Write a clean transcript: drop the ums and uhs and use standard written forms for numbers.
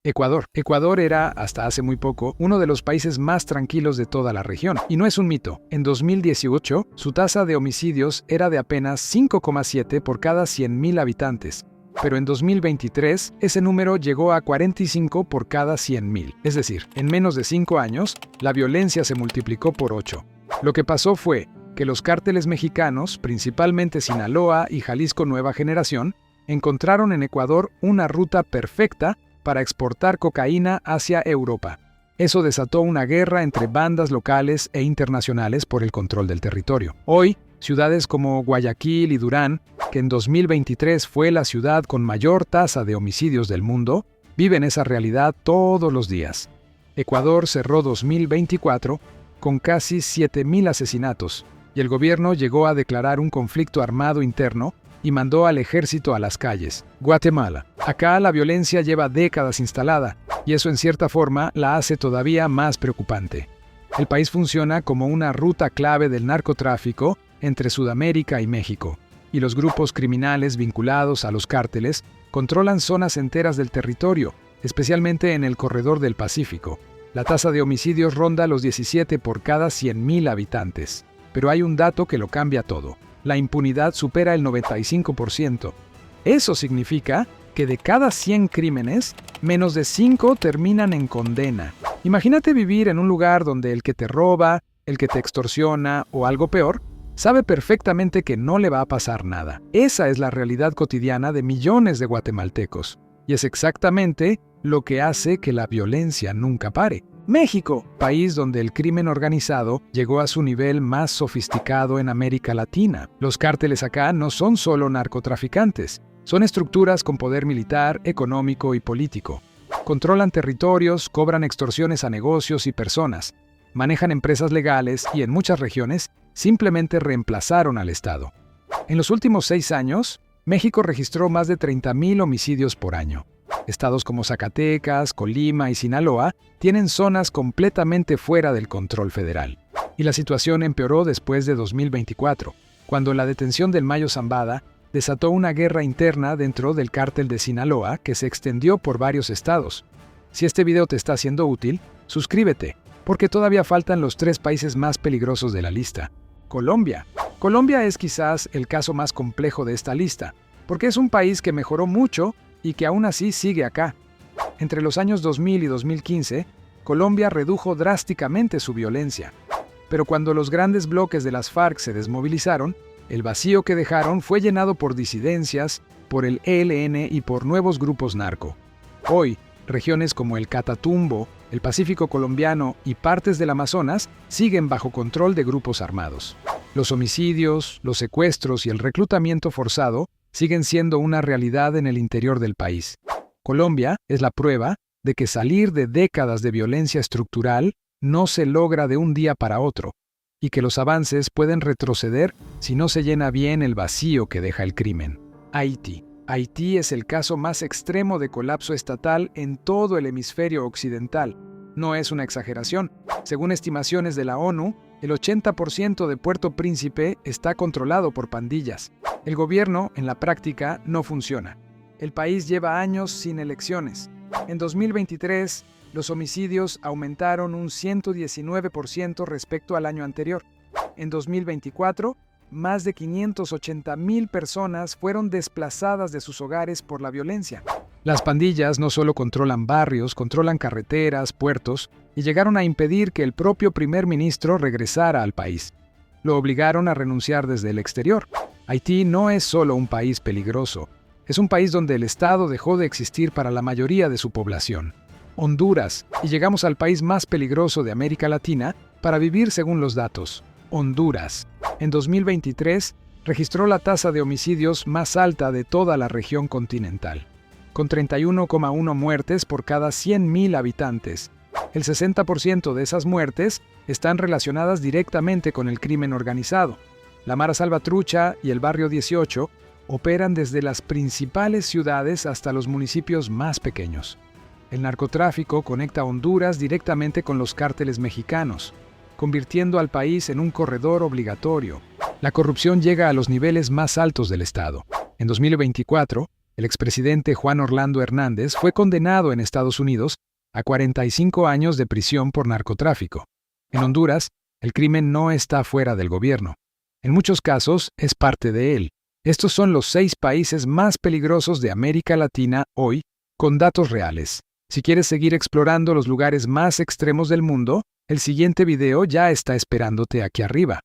Ecuador. Ecuador era, hasta hace muy poco, uno de los países más tranquilos de toda la región. Y no es un mito. En 2018, su tasa de homicidios era de apenas 5,7 por cada 100,000 habitantes. Pero en 2023, ese número llegó a 45 por cada 100,000. Es decir, en menos de 5 años, la violencia se multiplicó por 8. Lo que pasó fue que los cárteles mexicanos, principalmente Sinaloa y Jalisco Nueva Generación, encontraron en Ecuador una ruta perfecta para exportar cocaína hacia Europa. Eso desató una guerra entre bandas locales e internacionales por el control del territorio. Hoy, ciudades como Guayaquil y Durán, que en 2023 fue la ciudad con mayor tasa de homicidios del mundo, viven esa realidad todos los días. Ecuador cerró 2024 con casi 7,000 asesinatos, y el gobierno llegó a declarar un conflicto armado interno y mandó al ejército a las calles. Guatemala. Acá la violencia lleva décadas instalada, y eso en cierta forma la hace todavía más preocupante. El país funciona como una ruta clave del narcotráfico entre Sudamérica y México, y los grupos criminales vinculados a los cárteles controlan zonas enteras del territorio, especialmente en el corredor del Pacífico. La tasa de homicidios ronda los 17 por cada 100,000 habitantes. Pero hay un dato que lo cambia todo. La impunidad supera el 95%. Eso significa que de cada 100 crímenes, menos de 5 terminan en condena. Imagínate vivir en un lugar donde el que te roba, el que te extorsiona o algo peor, sabe perfectamente que no le va a pasar nada. Esa es la realidad cotidiana de millones de guatemaltecos. Y es exactamente lo que hace que la violencia nunca pare. México, país donde el crimen organizado llegó a su nivel más sofisticado en América Latina. Los cárteles acá no son solo narcotraficantes, son estructuras con poder militar, económico y político. Controlan territorios, cobran extorsiones a negocios y personas, manejan empresas legales y en muchas regiones simplemente reemplazaron al Estado. En los últimos 6 años, México registró más de 30,000 homicidios por año. Estados como Zacatecas, Colima y Sinaloa tienen zonas completamente fuera del control federal. Y la situación empeoró después de 2024, cuando la detención del Mayo Zambada desató una guerra interna dentro del cártel de Sinaloa que se extendió por varios estados. Si este video te está siendo útil, suscríbete, porque todavía faltan los 3 países más peligrosos de la lista. Colombia. Colombia es quizás el caso más complejo de esta lista, porque es un país que mejoró mucho y que aún así sigue acá. Entre los años 2000 y 2015, Colombia redujo drásticamente su violencia. Pero cuando los grandes bloques de las FARC se desmovilizaron, el vacío que dejaron fue llenado por disidencias, por el ELN y por nuevos grupos narco. Hoy, regiones como el Catatumbo, el Pacífico colombiano y partes del Amazonas siguen bajo control de grupos armados. Los homicidios, los secuestros y el reclutamiento forzado siguen siendo una realidad en el interior del país. Colombia es la prueba de que salir de décadas de violencia estructural no se logra de un día para otro, y que los avances pueden retroceder si no se llena bien el vacío que deja el crimen. Haití. Haití es el caso más extremo de colapso estatal en todo el hemisferio occidental. No es una exageración. Según estimaciones de la ONU, el 80% de Puerto Príncipe está controlado por pandillas. El gobierno, en la práctica, no funciona. El país lleva años sin elecciones. En 2023, los homicidios aumentaron un 119% respecto al año anterior. En 2024, más de 580,000 personas fueron desplazadas de sus hogares por la violencia. Las pandillas no solo controlan barrios, controlan carreteras, puertos, y llegaron a impedir que el propio primer ministro regresara al país. Lo obligaron a renunciar desde el exterior. Haití no es solo un país peligroso, es un país donde el Estado dejó de existir para la mayoría de su población. Honduras, y llegamos al país más peligroso de América Latina para vivir según los datos. Honduras. En 2023, registró la tasa de homicidios más alta de toda la región continental, con 31,1 muertes por cada 100,000 habitantes. El 60% de esas muertes están relacionadas directamente con el crimen organizado. La Mara Salvatrucha y el Barrio 18 operan desde las principales ciudades hasta los municipios más pequeños. El narcotráfico conecta a Honduras directamente con los cárteles mexicanos, convirtiendo al país en un corredor obligatorio. La corrupción llega a los niveles más altos del Estado. En 2024, El expresidente Juan Orlando Hernández fue condenado en Estados Unidos a 45 años de prisión por narcotráfico. En Honduras, el crimen no está fuera del gobierno. En muchos casos, es parte de él. Estos son los 6 países más peligrosos de América Latina hoy, con datos reales. Si quieres seguir explorando los lugares más extremos del mundo, el siguiente video ya está esperándote aquí arriba.